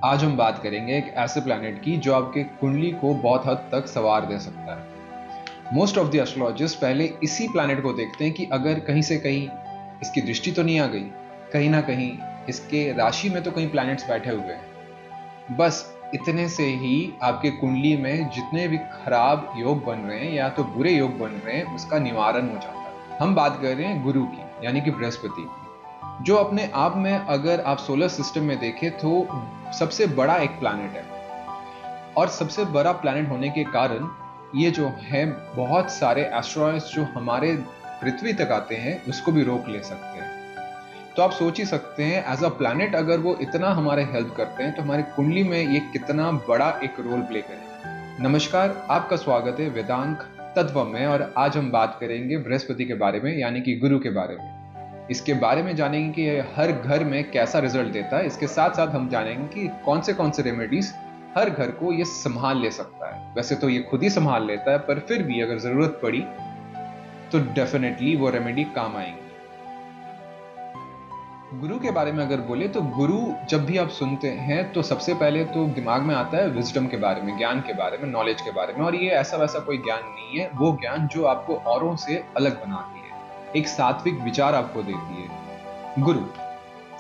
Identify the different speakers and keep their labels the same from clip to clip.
Speaker 1: आज हम बात करेंगे एक ऐसे प्लैनेट की जो आपके कुंडली को बहुत हद तक संवार दे सकता है। मोस्ट ऑफ द एस्ट्रोलॉजिस्ट पहले इसी प्लैनेट को देखते हैं कि अगर कहीं से कहीं इसकी दृष्टि तो नहीं आ गई, कहीं ना कहीं इसके राशि में तो कहीं प्लैनेट्स बैठे हुए हैं। बस इतने से ही आपके कुंडली में जितने भी खराब योग बन रहे हैं या तो बुरे योग बन रहे हैं उसका निवारण हो जाता है। हम बात कर रहे हैं गुरु की, यानी कि बृहस्पति की, जो अपने आप में अगर आप सोलर सिस्टम में देखें तो सबसे बड़ा एक प्लैनेट है। और सबसे बड़ा प्लैनेट होने के कारण ये जो है बहुत सारे एस्ट्रॉयड्स जो हमारे पृथ्वी तक आते हैं उसको भी रोक ले सकते हैं। तो आप सोच ही सकते हैं एज अ प्लैनेट अगर वो इतना हमारे हेल्प करते हैं तो हमारी कुंडली में ये कितना बड़ा एक रोल प्ले करें। नमस्कार, आपका स्वागत है वेदांक तत्व में, और आज हम बात करेंगे बृहस्पति के बारे में, यानी कि गुरु के बारे में। इसके बारे में जानेंगे कि हर घर में कैसा रिजल्ट देता है। इसके साथ साथ हम जानेंगे कि कौन से रेमेडीज हर घर को ये संभाल ले सकता है। वैसे तो ये खुद ही संभाल लेता है, पर फिर भी अगर जरूरत पड़ी तो डेफिनेटली वो रेमेडी काम आएंगी। गुरु के बारे में अगर बोले तो गुरु जब भी आप सुनते हैं तो सबसे पहले तो दिमाग में आता है विजडम के बारे में, ज्ञान के बारे में, नॉलेज के बारे में। और ये ऐसा वैसा कोई ज्ञान नहीं है, वो ज्ञान जो आपको औरों से अलग बनाती है, एक सात्विक विचार आपको देती है। गुरु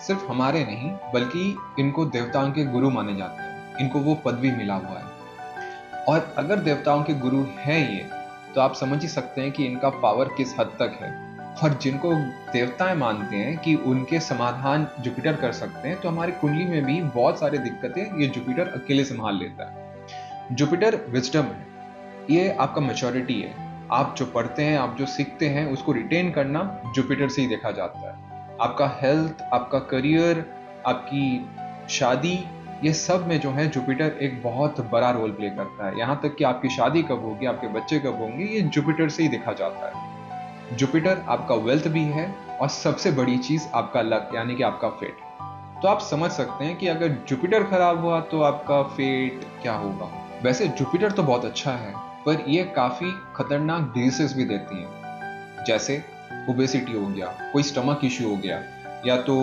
Speaker 1: सिर्फ हमारे नहीं बल्कि इनको देवताओं के गुरु माने जाते हैं, इनको वो पदवी मिला हुआ है। और अगर देवताओं के गुरु हैं ये, तो आप समझ ही सकते हैं कि इनका पावर किस हद तक है। और जिनको देवताएं मानते हैं कि उनके समाधान जुपिटर कर सकते हैं, तो हमारी कुंडली में भी बहुत सारी दिक्कतें ये जुपिटर अकेले संभाल लेता है। जुपिटर विजडम है, ये आपका मैच्योरिटी है। आप जो पढ़ते हैं, आप जो सीखते हैं, उसको रिटेन करना जुपिटर से ही देखा जाता है। आपका हेल्थ, आपका करियर, आपकी शादी, ये सब में जो है जुपिटर एक बहुत बड़ा रोल प्ले करता है। यहाँ तक कि आपकी शादी कब होगी, आपके बच्चे कब होंगे, ये जुपिटर से ही देखा जाता है। जुपिटर आपका वेल्थ भी है, और सबसे बड़ी चीज आपका लक, यानी कि आपका फेट। तो आप समझ सकते हैं कि अगर जुपिटर खराब हुआ तो आपका फेट क्या होगा। वैसे जुपिटर तो बहुत अच्छा है, पर ये काफी खतरनाक डिजीजेस भी देती है, जैसे ओबेसिटी हो गया, कोई स्टमक इश्यू हो गया, या तो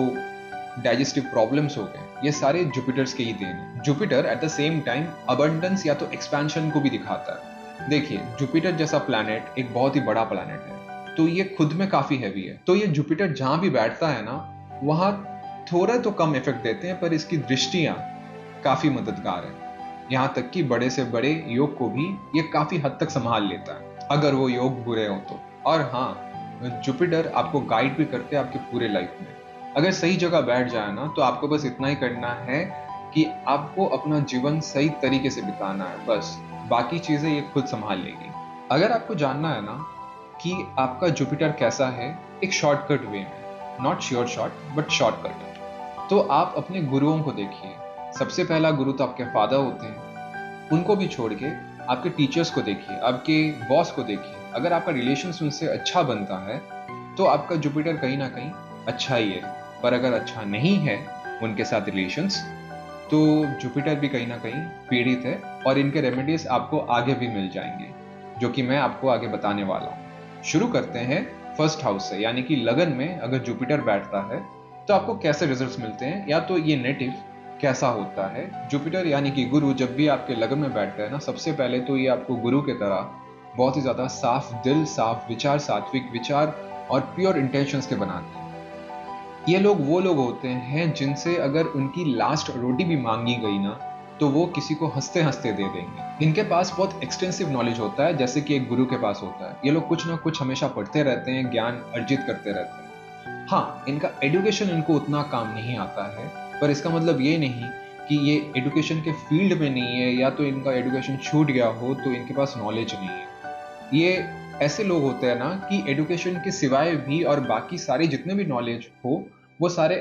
Speaker 1: डाइजेस्टिव प्रॉब्लम्स हो गए। ये सारे जुपिटर्स के ही देन है। Jupiter at the same time abundance या तो एक्सपेंशन को भी दिखाता है। देखिए, जुपिटर जैसा प्लैनेट एक बहुत ही बड़ा प्लैनेट है, तो ये खुद में काफी हैवी है। तो ये जुपिटर जहां भी बैठता है ना, वहां थोड़ा तो कम इफेक्ट देते हैं, पर इसकी दृष्टियां काफी मददगार है। यहां तक कि बड़े से बड़े योग को भी ये काफी हद तक संभाल लेता है, अगर वो योग बुरे हो तो। और हाँ, जुपिटर आपको गाइड भी करते हैं आपके पूरे लाइफ में। अगर सही जगह बैठ जाए ना, तो आपको बस इतना ही करना है कि आपको अपना जीवन सही तरीके से बिताना है, बस बाकी चीजें ये खुद संभाल लेगी। अगर आपको जानना है ना कि आपका जुपिटर कैसा है, एक शॉर्टकट वे में, not sure short but shortcut, तो आप अपने गुरुओं को देखिए। सबसे पहला गुरु तो आपके फादर होते हैं, उनको भी छोड़ के आपके टीचर्स को देखिए, आपके बॉस को देखिए। अगर आपका रिलेशन उनसे अच्छा बनता है तो आपका जुपिटर कहीं ना कहीं अच्छा ही है। पर अगर अच्छा नहीं है उनके साथ रिलेशंस, तो जुपिटर भी कहीं ना कहीं पीड़ित है, और इनके रेमेडीज आपको आगे भी मिल जाएंगे, जो कि मैं आपको आगे बताने वाला हूँ। शुरू करते हैं फर्स्ट हाउस से, यानी कि लगन में अगर जुपिटर बैठता है तो आपको कैसे रिजल्ट्स मिलते हैं, या तो ये नेटिव कैसा होता है। जुपिटर यानी कि गुरु जब भी आपके लगन में बैठता है ना, सबसे पहले तो ये आपको गुरु के तरह बहुत ही ज्यादा साफ दिल, साफ विचार, सात्विक विचार और प्योर इंटेंशंस के बनाते हैं। ये लोग वो लोग होते हैं जिनसे अगर उनकी लास्ट रोटी भी मांगी गई ना, तो वो किसी को हंसते हंसते दे देंगे। इनके पास बहुत एक्सटेंसिव नॉलेज होता है, जैसे कि एक गुरु के पास होता है। ये लोग कुछ ना कुछ हमेशा पढ़ते रहते हैं, ज्ञान अर्जित करते रहते हैं। हाँ, इनका एजुकेशन इनको उतना काम नहीं आता है, पर इसका मतलब ये नहीं कि ये एजुकेशन के फील्ड में नहीं है, या तो इनका एजुकेशन छूट गया हो तो इनके पास नॉलेज नहीं है। ये ऐसे लोग होते हैं ना कि एजुकेशन के सिवाय भी और बाकी सारे जितने भी नॉलेज हो वो सारे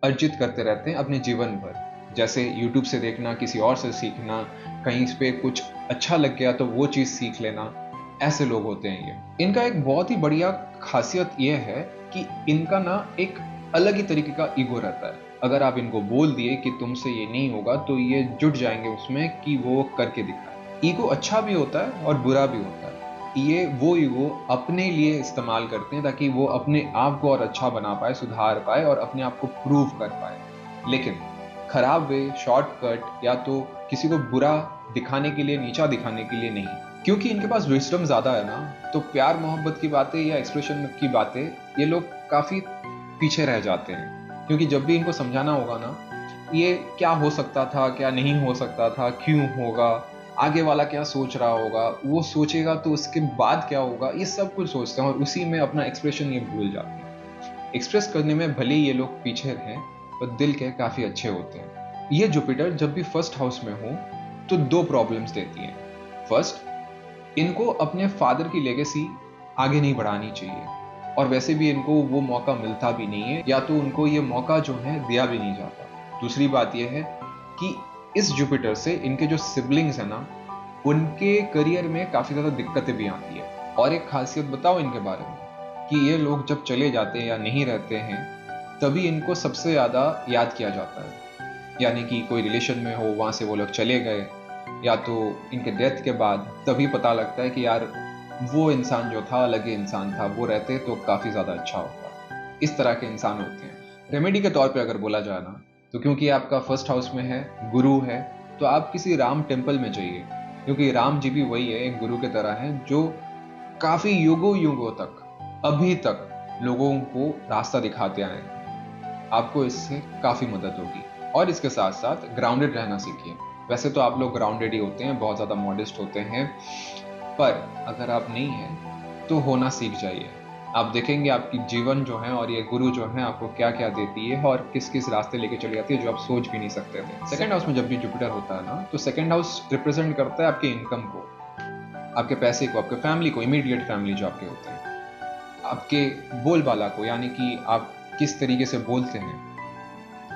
Speaker 1: अर्जित करते रहते हैं अपने जीवन भर। जैसे यूट्यूब से देखना, किसी और से सीखना, कहीं पे कुछ अच्छा लग गया तो वो चीज सीख लेना, ऐसे लोग होते हैं ये। इनका एक बहुत ही बढ़िया खासियत ये है कि इनका ना एक अलग ही तरीके का ईगो रहता है। अगर आप इनको बोल दिए कि तुमसे ये नहीं होगा, तो ये जुट जाएंगे उसमें कि वो करके दिखाए। ईगो अच्छा भी होता है और बुरा भी होता है। ये वो ईगो अपने लिए इस्तेमाल करते हैं ताकि वो अपने आप को और अच्छा बना पाए, सुधार पाए और अपने आप को प्रूव कर पाए। लेकिन खराब वे, शॉर्टकट या तो किसी को बुरा दिखाने के लिए, नीचा दिखाने के लिए नहीं, क्योंकि इनके पास विजडम ज्यादा है ना, तो प्यार मोहब्बत की बातें या एक्सप्रेशन की बातें ये लोग काफी पीछे रह जाते हैं। क्योंकि जब भी इनको समझाना होगा ना, ये क्या हो सकता था, क्या नहीं हो सकता था, क्यों होगा, आगे वाला क्या सोच रहा होगा, वो सोचेगा तो उसके बाद क्या होगा, ये सब कुछ सोचते हैं और उसी में अपना एक्सप्रेशन ये भूल जाते हैं। एक्सप्रेस करने में भले ही ये लोग पीछे रहें, पर दिल के काफी अच्छे होते हैं। ये जुपिटर जब भी फर्स्ट हाउस में हो तो दो प्रॉब्लम्स देती है। फर्स्ट, इनको अपने फादर की लेगेसी आगे नहीं बढ़ानी चाहिए, और वैसे भी इनको वो मौका मिलता भी नहीं है, या तो उनको ये मौका जो है दिया भी नहीं जाता। दूसरी बात यह है कि इस जुपिटर से इनके जो सिबलिंग्स है ना, उनके करियर में काफी ज्यादा दिक्कतें भी आती है। और एक खासियत बताओ इनके बारे में, कि ये लोग जब चले जाते हैं या नहीं रहते हैं, तभी इनको सबसे ज्यादा याद किया जाता है। यानी कि कोई रिलेशन में हो, वहां से वो लोग चले गए, या तो इनके डेथ के बाद तभी पता लगता है कि यार वो इंसान जो था अलग ही इंसान था, वो रहते तो काफी ज्यादा अच्छा होता। इस तरह के इंसान होते हैं। रेमेडी के तौर पे अगर बोला जाए ना, तो क्योंकि आपका फर्स्ट हाउस में है, गुरु है, तो आप किसी राम टेम्पल में जाइए, क्योंकि राम जी भी वही है, एक गुरु की तरह है, जो काफी युगों युगों तक, अभी तक लोगों को रास्ता दिखाते आए हैं। आपको इससे काफी मदद होगी। और इसके साथ साथ ग्राउंडेड रहना सीखिए। वैसे तो आप लोग ग्राउंडेड ही होते हैं, बहुत ज्यादा मॉडेस्ट होते हैं, पर अगर आप नहीं हैं तो होना सीख जाइए। आप देखेंगे आपकी जीवन जो है और ये गुरु जो है आपको क्या क्या देती है और किस किस रास्ते लेके चली जाती है जो आप सोच भी नहीं सकते थे। सेकंड हाउस में जब भी जुपिटर होता है ना, तो सेकंड हाउस रिप्रेजेंट करता है आपके इनकम को, आपके पैसे को, आपके फैमिली को, इमीडिएट फैमिली जो आपके होते हैं, आपके बोलबाला को, यानी कि आप किस तरीके से बोलते हैं,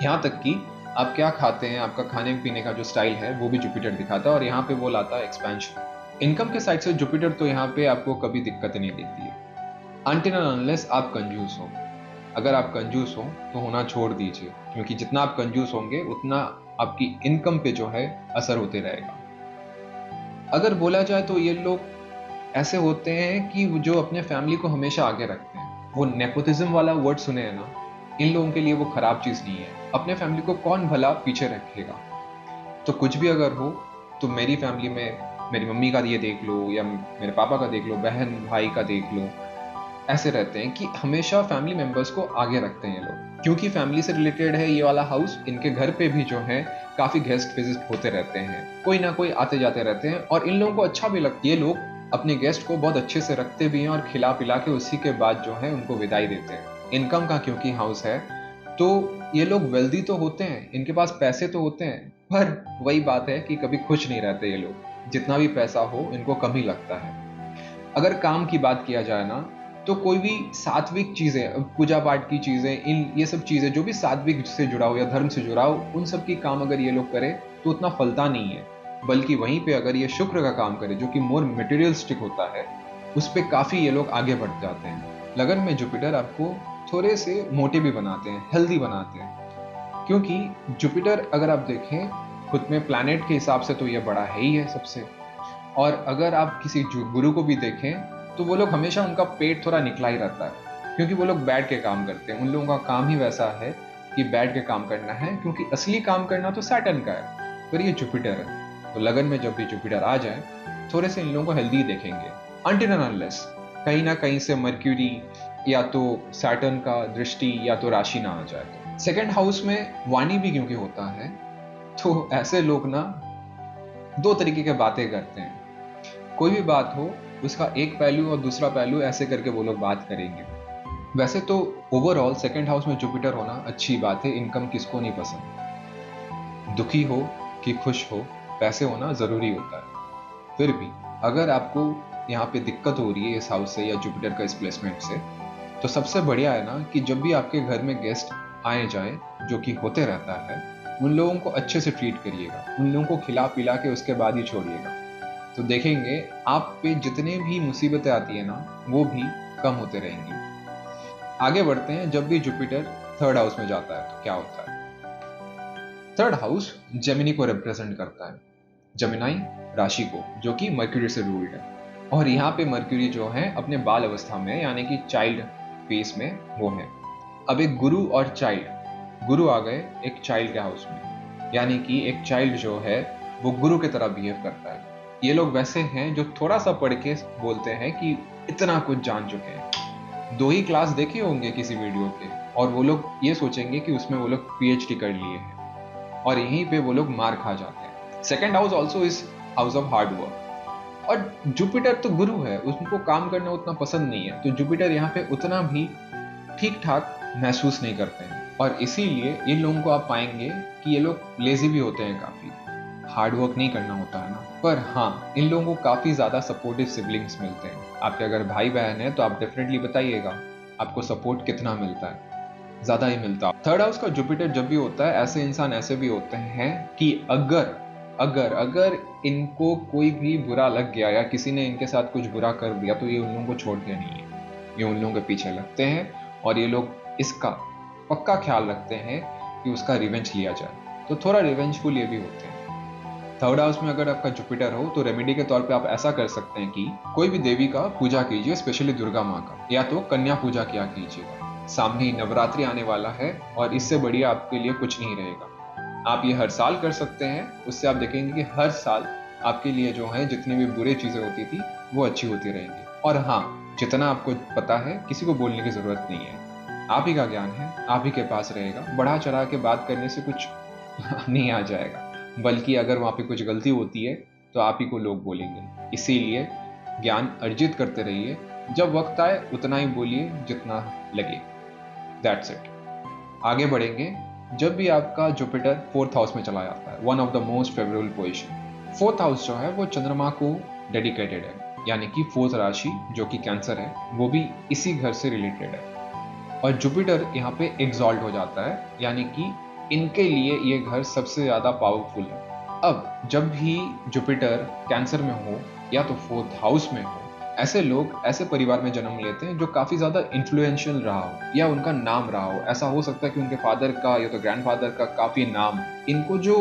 Speaker 1: यहाँ तक कि आप क्या खाते हैं, आपका खाने पीने का जो स्टाइल है वो भी जुपिटर दिखाता है। और यहाँ पे वो लाता है एक्सपेंशन। इनकम के साइड से जुपिटर तो यहाँ पे आपको कभी दिक्कत नहीं देती है, अनटिल एंड अनलेस आप कंजूस हो। अगर आप कंजूस हो तो होना छोड़ दीजिए, क्योंकि जितना आप कंजूस होंगे उतना आपकी इनकम पे जो है असर होते रहेगा। अगर बोला जाए तो ये लोग ऐसे होते हैं कि जो अपने फैमिली को हमेशा आगे रखते हैं। वो नेपोटिज्म वाला वर्ड सुने हैं ना, इन लोगों के लिए वो खराब चीज नहीं है। अपने फैमिली को कौन भला पीछे रखेगा। तो कुछ भी अगर हो तो मेरी फैमिली में मेरी मम्मी का ये देख लो, या मेरे पापा का देख लो, बहन भाई का देख लो, ऐसे रहते हैं कि हमेशा फैमिली मेंबर्स को आगे रखते हैं ये लोग। क्योंकि फैमिली से रिलेटेड है ये वाला हाउस, इनके घर पे भी जो है काफी गेस्ट विजिट होते रहते हैं, कोई ना कोई आते जाते रहते हैं, और इन लोगों को अच्छा भी लगता है। ये लोग अपने गेस्ट को बहुत अच्छे से रखते भी हैं और खिला पिला के उसी के बाद जो है उनको विदाई देते हैं। इनकम का क्योंकि हाउस है, तो ये लोग वेल्दी तो होते हैं, इनके पास पैसे तो होते हैं, पर वही बात है कि कभी खुश नहीं रहते ये लोग। जितना भी पैसा हो इनको कम ही लगता है। अगर काम की बात किया जाए ना, तो कोई भी सात्विक चीजें, पूजा पाठ की चीजें, इन ये सब चीजें जो भी सात्विक से जुड़ा हो या धर्म से जुड़ा हो, उन सब की काम अगर ये लोग करें तो उतना फलता नहीं है। बल्कि वहीं पे अगर ये शुक्र का काम करे, जो कि मोर मटेरियलिस्टिक होता है, उस पर काफी ये लोग आगे बढ़ जाते हैं। लगन में जुपिटर आपको थोड़े से मोटे भी बनाते हैं, हेल्दी बनाते हैं। क्योंकि जुपिटर अगर आप देखें खुद में प्लैनेट के हिसाब से तो ये बड़ा है ही है सबसे। और अगर आप किसी गुरु को भी देखें तो वो लोग हमेशा, उनका पेट थोड़ा निकला ही रहता है, क्योंकि वो लोग बैठ के काम करते हैं। उन लोगों का काम ही वैसा है कि बैठ के काम करना है, क्योंकि असली काम करना तो सैटर्न का है, पर ये जुपिटर है। तो लगन में जब भी जुपिटर आ जाए, थोड़े से इन लोगों को हेल्दी देखेंगे, अनटिल एंड अनलेस कहीं ना कहीं से मर्क्यूरी या तो सैटर्न का दृष्टि या तो राशि ना आ जाए। सेकंड हाउस में वाणी भी क्योंकि होता है, तो ऐसे लोग ना दो तरीके की बातें करते हैं। कोई भी बात हो, उसका एक पहलू और दूसरा पहलू ऐसे करके वो लोग बात करेंगे। वैसे तो ओवरऑल सेकंड हाउस में जुपिटर होना अच्छी बात है। इनकम किसको नहीं पसंद, दुखी हो कि खुश हो, पैसे होना जरूरी होता है। फिर भी अगर आपको यहाँ पे दिक्कत हो रही है इस हाउस से या जुपिटर का इस प्लेसमेंट से, तो सबसे बढ़िया है ना कि जब भी आपके घर में गेस्ट आए जाए, जो कि होते रहता है, उन लोगों को अच्छे से ट्रीट करिएगा, उन लोगों को खिला पिला के उसके बाद ही छोड़िएगा। तो देखेंगे आप पे जितने भी मुसीबतें आती है ना, वो भी कम होते रहेंगी। आगे बढ़ते हैं। जब भी जुपिटर थर्ड हाउस में जाता है तो क्या होता है। थर्ड हाउस जेमिनी को रिप्रेजेंट करता है, जेमिनाई राशि को, जो कि मर्क्यूरी से रूल्ड है। और यहाँ पे मर्क्यूरी जो है अपने बाल अवस्था में, यानी कि चाइल्ड फेस में वो है। अब एक गुरु और चाइल्ड, गुरु आ गए एक चाइल्ड के हाउस में, यानी कि एक चाइल्ड जो है वो गुरु की तरह बिहेव करता है। ये लोग वैसे हैं जो थोड़ा सा पढ़ के बोलते हैं कि इतना कुछ जान चुके हैं। 2 ही क्लास देखे होंगे किसी वीडियो के और वो लोग ये सोचेंगे कि उसमें वो लोग पीएचडी कर लिए हैं और यहीं पे वो लोग मार खा जाते हैं। Second house also is house of hard work. और जुपिटर तो गुरु है, उनको काम करना उतना पसंद नहीं है, तो जुपिटर यहाँ पे उतना भी ठीक ठाक महसूस नहीं करते हैं। और इसीलिए इन लोगों को आप पाएंगे कि ये लोग लेजी भी होते हैं, काफी हार्ड वर्क नहीं करना होता है ना। पर हाँ, इन लोगों को काफी ज्यादा सपोर्टिव सिबलिंग्स मिलते हैं। आपके अगर भाई बहन है तो आप डेफिनेटली बताइएगा आपको सपोर्ट कितना मिलता है। ज्यादा ही मिलता। थर्ड हाउस का जुपिटर जब भी होता है, ऐसे इंसान ऐसे भी होते हैं कि अगर अगर अगर इनको कोई भी बुरा लग गया या किसी ने इनके साथ कुछ बुरा कर दिया तो ये उन लोगों को छोड़ते नहीं है, ये उन लोगों के पीछे लगते हैं और ये लोग इसका पक्का ख्याल रखते हैं कि उसका रिवेंज लिया जाए। तो थोड़ा रिवेंजफुल ये भी होते हैं। थर्ड हाउस में अगर आपका जुपिटर हो तो रेमेडी के तौर पे आप ऐसा कर सकते हैं कि कोई भी देवी का पूजा कीजिए, स्पेशली दुर्गा माँ का, या तो कन्या पूजा किया कीजिएगा। सामने ही नवरात्रि आने वाला है और इससे बढ़िया आपके लिए कुछ नहीं रहेगा। आप ये हर साल कर सकते हैं, उससे आप देखेंगे कि हर साल आपके लिए जो है जितनी भी बुरी चीजें होती थी वो अच्छी होती रहेंगी। और हाँ, जितना आपको पता है किसी को बोलने की जरूरत नहीं है, आप ही का ज्ञान है, आप ही के पास रहेगा। बढ़ा चढ़ा के बात करने से कुछ नहीं आ जाएगा, बल्कि अगर वहां पे कुछ गलती होती है तो आप ही को लोग बोलेंगे। इसीलिए ज्ञान अर्जित करते रहिए, जब वक्त आए उतना ही बोलिए जितना लगे। That's it. आगे बढ़ेंगे। जब भी आपका जुपिटर 4th हाउस में चला जाता है, one of the most favourable position. 4th house जो है वो चंद्रमा को डेडिकेटेड है, यानी कि 4th राशि जो कि कैंसर है वो भी इसी घर से रिलेटेड है। और जुपिटर यहाँ पे एग्जॉल्ट हो जाता है, यानी कि इनके लिए ये घर सबसे ज्यादा पावरफुल है। अब जब भी जुपिटर कैंसर में हो या तो 4th हाउस में हो, ऐसे लोग ऐसे परिवार में जन्म लेते हैं जो काफी ज्यादा इन्फ्लुएंशियल रहा हो या उनका नाम रहा हो। ऐसा हो सकता है कि उनके फादर का या तो ग्रैंडफादर का काफी नाम। इनको जो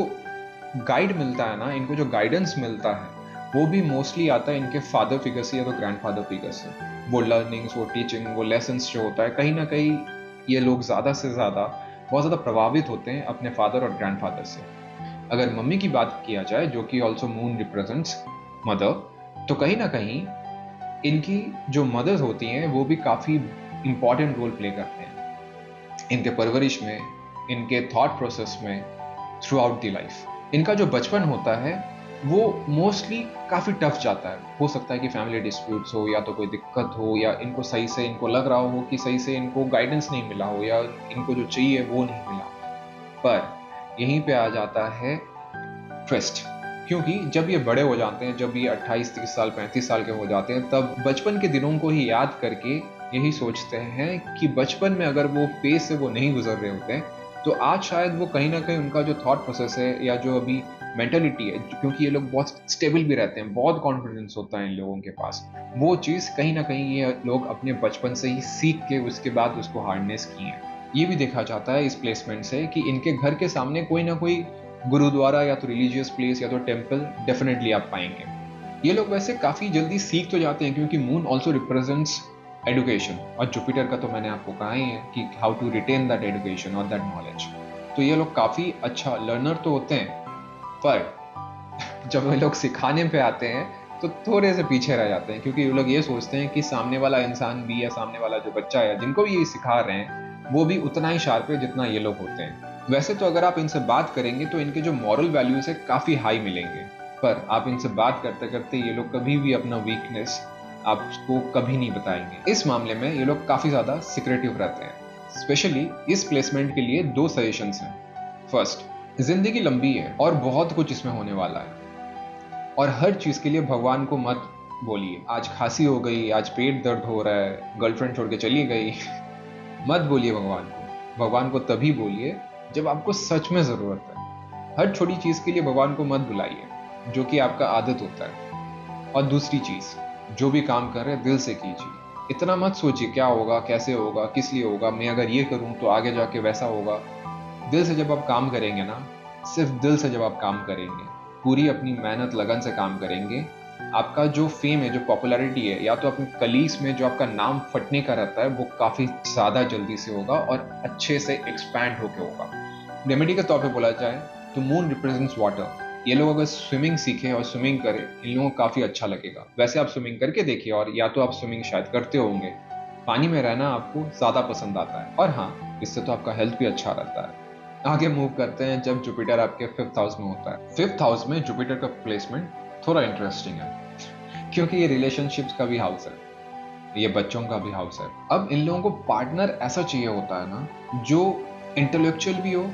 Speaker 1: गाइड मिलता है ना, इनको जो गाइडेंस मिलता है वो भी मोस्टली आता है इनके फादर फिगर से या तो ग्रैंडफादर फिगर से। वो लर्निंग्स, वो टीचिंग, वो लेसन्स जो होता है, कहीं ना कहीं ये लोग ज्यादा से ज्यादा बहुत ज्यादा प्रभावित होते हैं अपने फादर और ग्रैंडफादर से। अगर मम्मी की बात किया जाए, जो कि ऑल्सो मून रिप्रेजेंट्स मदर, तो कहीं ना कहीं इनकी जो मदर्स होती हैं वो भी काफी इंपॉर्टेंट रोल प्ले करते हैं इनके परवरिश में, इनके थॉट प्रोसेस में, थ्रू आउट द लाइफ। इनका जो बचपन होता है वो मोस्टली काफी टफ जाता है। हो सकता है कि फैमिली डिस्प्यूट्स हो या तो कोई दिक्कत हो या इनको सही से, इनको लग रहा हो कि सही से इनको गाइडेंस नहीं मिला हो या इनको जो चाहिए वो नहीं मिला। पर यहीं पे आ जाता है ट्विस्ट, क्योंकि जब ये बड़े हो जाते हैं, जब ये 28, 30 साल, 35 साल के हो जाते हैं, तब बचपन के दिनों को ही याद करके यही सोचते हैं कि बचपन में अगर वो फेज से वो नहीं गुजर रहे होते हैं तो आज शायद वो कहीं ना कहीं उनका जो थॉट प्रोसेस है या जो अभी मेंटेलिटी है, क्योंकि ये लोग बहुत स्टेबल भी रहते हैं, बहुत कॉन्फिडेंस होता है इन लोगों के पास, वो चीज कहीं ना कहीं ये लोग अपने बचपन से ही सीख के उसके बाद उसको हार्डनेस किए हैं। ये भी देखा जाता है इस प्लेसमेंट से कि इनके घर के सामने कोई ना कोई गुरुद्वारा या तो रिलीजियस प्लेस या तो टेम्पल डेफिनेटली आप पाएंगे। ये लोग वैसे काफी जल्दी सीख तो जाते हैं, क्योंकि मून ऑल्सो रिप्रेजेंट्स एडुकेशन, और जुपिटर का तो मैंने आपको कहा ही है कि how to retain that education और दैट नॉलेज। तो ये लोग काफी अच्छा लर्नर तो होते हैं, पर जब वे लोग सिखाने पे आते हैं तो थोड़े से पीछे रह जाते हैं, क्योंकि ये लोग ये सोचते हैं कि सामने वाला इंसान भी या सामने वाला जो बच्चा है जिनको भी ये सिखा रहे हैं वो भी उतना ही शार्प है जितना ये लोग होते हैं। वैसे तो अगर आप इनसे बात करेंगे तो इनके जो मॉरल वैल्यूज है काफी हाई मिलेंगे, पर आप इनसे बात करते करते ये लोग कभी भी अपना वीकनेस आपको कभी नहीं बताएंगे। इस मामले में ये लोग काफी ज्यादा सिक्रेटिव रहते हैं। स्पेशली इस प्लेसमेंट के लिए 2 सजेशंस हैं। फर्स्ट, जिंदगी लंबी है और बहुत कुछ इसमें होने वाला है, और हर चीज के लिए भगवान को मत बोलिए आज खांसी हो गई, आज पेट दर्द हो रहा है, गर्लफ्रेंड छोड़ के चली गई मत बोलिए भगवान को। भगवान को तभी बोलिए जब आपको सच में जरूरत है। हर छोटी चीज के लिए भगवान को मत बुलाइए, जो कि आपका आदत होता है। और दूसरी चीज, जो भी काम कर रहे हैं दिल से कीजिए। इतना मत सोचिए क्या होगा, कैसे होगा, किस लिए होगा, मैं अगर ये करूं तो आगे जाके वैसा होगा। दिल से जब आप काम करेंगे ना, सिर्फ दिल से जब आप काम करेंगे, पूरी अपनी मेहनत लगन से काम करेंगे, आपका जो फेम है, जो पॉपुलैरिटी है, या तो अपने कलीग्स में जो आपका नाम फटने का रहता है, वो काफी ज्यादा जल्दी से होगा और अच्छे से एक्सपैंड होके होगा। रेमेडी के तौर पे बोला जाए तो मून रिप्रेजेंट्स वाटर। ये लोग अगर स्विमिंग सीखे और स्विमिंग करें, इन लोगों को काफी अच्छा लगेगा। वैसे आप स्विमिंग करके देखिए, और या तो आप स्विमिंग शायद करते होंगे, पानी में रहना आपको ज्यादा पसंद आता है, और हाँ, इससे तो आपका हेल्थ भी अच्छा रहता है। आगे मूव करते हैं जब जुपिटर आपके 5th हाउस में होता है। 5th हाउस में जुपिटर का प्लेसमेंट थोड़ा इंटरेस्टिंग है, क्योंकि ये रिलेशनशिप्स का भी हाउस है, ये बच्चों का भी हाउस है। अब इन लोगों को पार्टनर ऐसा चाहिए होता है ना, जो इंटेलेक्चुअल भी हो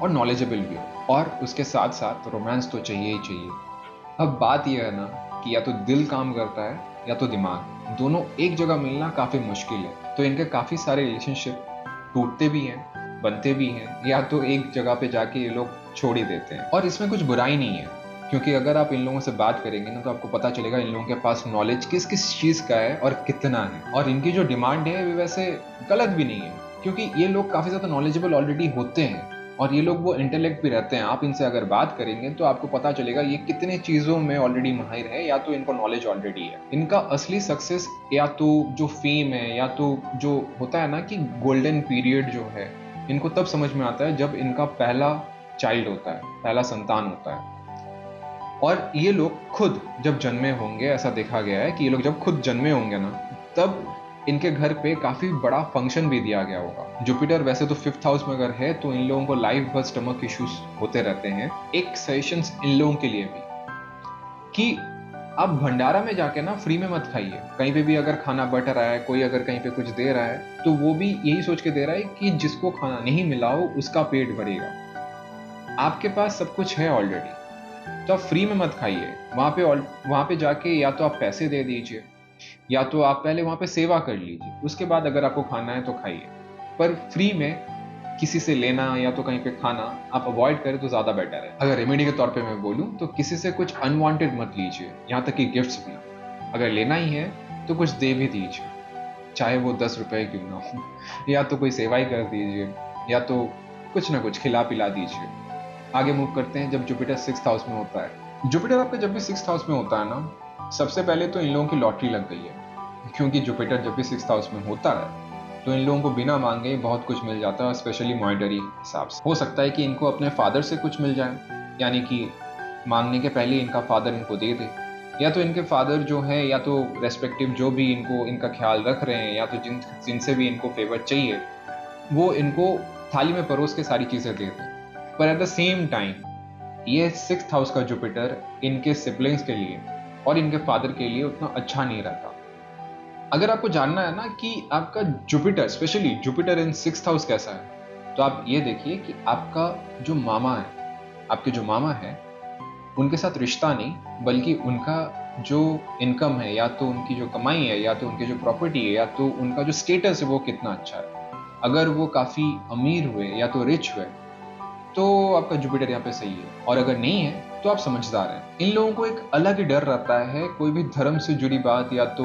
Speaker 1: और नॉलेजेबल भी हो, और उसके साथ साथ रोमांस तो चाहिए ही चाहिए। अब बात यह है ना कि या तो दिल काम करता है या तो दिमाग, दोनों एक जगह मिलना काफी मुश्किल है। तो इनके काफी सारे रिलेशनशिप टूटते भी हैं, बनते भी हैं, या तो एक जगह पे जाके ये लोग छोड़ ही देते हैं। और इसमें कुछ बुराई नहीं है, क्योंकि अगर आप इन लोगों से बात करेंगे ना, तो आपको पता चलेगा इन लोगों के पास नॉलेज किस किस चीज का है और कितना है। और इनकी जो डिमांड है वो वैसे गलत भी नहीं है, क्योंकि ये लोग काफी ज्यादा नॉलेजेबल ऑलरेडी होते हैं, और ये लोग वो इंटेलेक्ट भी रहते हैं। आप इनसे अगर बात करेंगे तो आपको पता चलेगा ये कितने चीजों में ऑलरेडी माहिर है, या तो इनको नॉलेज ऑलरेडी है। इनका असली सक्सेस या तो जो फेम है, या तो जो होता है ना कि गोल्डन पीरियड जो है, इनको तब समझ में आता है जब इनका पहला चाइल्ड होता है, पहला संतान होता है। और ये लोग खुद जब जन्मे होंगे, ऐसा देखा गया है कि ये लोग जब खुद जन्मे होंगे ना, तब इनके घर पे काफी बड़ा फंक्शन भी दिया गया होगा। जुपिटर वैसे तो 5th हाउस में अगर है, तो इन लोगों को लाइफ भर स्टमक इश्यूज होते रहते हैं। एक सजेशंस इन लोगों के लिए भी कि आप भंडारा में जाके ना फ्री में मत खाइए। कहीं पे भी अगर खाना बट रहा है, कोई अगर कहीं पे कुछ दे रहा है, तो वो भी यही सोच के दे रहा है कि जिसको खाना नहीं मिला हो उसका पेट भरेगा। आपके पास सब कुछ है ऑलरेडी, तो आप फ्री में मत खाइए। वहां पे जाके या तो आप पैसे दे दीजिए, या तो आप पहले वहां पे सेवा कर लीजिए, उसके बाद अगर आपको खाना है तो खाइए। पर फ्री में किसी से लेना या तो कहीं पे खाना आप अवॉइड करें तो ज्यादा बेटर है। अगर रेमेडी के तौर पे मैं बोलूं तो किसी से कुछ अनवांटेड मत लीजिए, यहाँ तक कि गिफ्ट्स भी। अगर लेना ही है तो कुछ दे भी दीजिए, चाहे वो 10 रुपए क्यों ना हो या तो कोई सेवा ही कर दीजिए, या तो कुछ ना कुछ खिला पिला दीजिए। आगे मूव करते हैं जब जुपिटर 6th हाउस में होता है। जुपिटर आपका जब भी 6th हाउस में होता है ना, सबसे पहले तो इन लोगों की लॉटरी लग गई है, क्योंकि जुपिटर जब भी 6th हाउस में होता है तो इन लोगों को बिना मांगे बहुत कुछ मिल जाता है, स्पेशली मॉनेटरी हिसाब से। हो सकता है कि इनको अपने फादर से कुछ मिल जाए, यानी कि मांगने के पहले इनका फादर इनको दे दे, या तो इनके फादर जो है, या तो रेस्पेक्टिव जो भी इनको इनका ख्याल रख रहे हैं, या तो जिनसे भी इनको फेवर चाहिए, वो इनको थाली में परोस के सारी चीजें दे दें। पर एट द सेम टाइम ये 6th हाउस का जुपिटर इनके सिबलिंग्स के लिए और इनके फादर के लिए उतना अच्छा नहीं रहता। अगर आपको जानना है ना कि आपका Jupiter, specially Jupiter in 6th house कैसा है, तो आप ये देखिए कि आपका जो मामा है, आपके जो मामा है, उनके साथ रिश्ता नहीं, बल्कि उनका जो इनकम है, या तो उनकी जो कमाई है, या तो उनकी जो प्रॉपर्टी है, या तो उनका जो स्टेटस है, वो कितना अच्छा है। अगर वो काफी अमीर हुए या तो रिच हुए, तो आपका जुपिटर यहाँ पे सही है। और अगर नहीं है तो आप समझदार हैं। इन लोगों को एक अलग ही डर रहता है, कोई भी धर्म से जुड़ी बात, या तो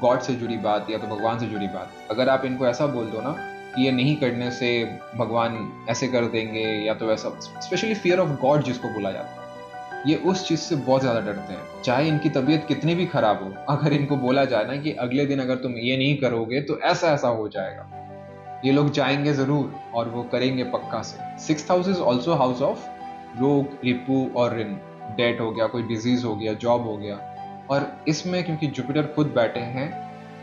Speaker 1: गॉड से जुड़ी बात, या तो भगवान से जुड़ी बात, अगर आप इनको ऐसा बोल दो ना कि ये नहीं करने से भगवान ऐसे कर देंगे या तो वैसा, स्पेशली फियर ऑफ गॉड जिसको बोला जाता है, ये उस चीज से बहुत ज्यादा डरते हैं। चाहे इनकी तबीयत कितनी भी खराब हो, अगर इनको बोला जाए ना कि अगले दिन अगर तुम ये नहीं करोगे तो ऐसा ऐसा हो जाएगा, ये लोग जाएंगे जरूर और वो करेंगे पक्का से। 6th house is also house of रोग, रिपू और ऋण। डेट हो गया, कोई डिजीज हो गया, जॉब हो गया, और इसमें क्योंकि जुपिटर खुद बैठे हैं,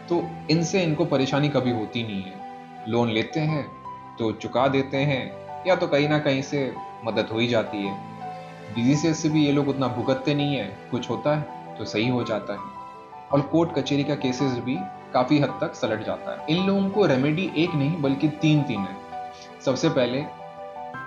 Speaker 1: तो इनसे इनको परेशानी कभी होती नहीं है। लोन लेते हैं तो चुका देते हैं, या तो कहीं ना कहीं से मदद हो ही जाती है। डिजीज से भी ये लोग उतना भुगतते नहीं है, कुछ होता है तो सही हो जाता है, और कोर्ट कचहरी का केसेस भी काफी हद तक सलट जाता है। इन लोगों को रेमेडी एक नहीं बल्कि तीन तीन है। सबसे पहले,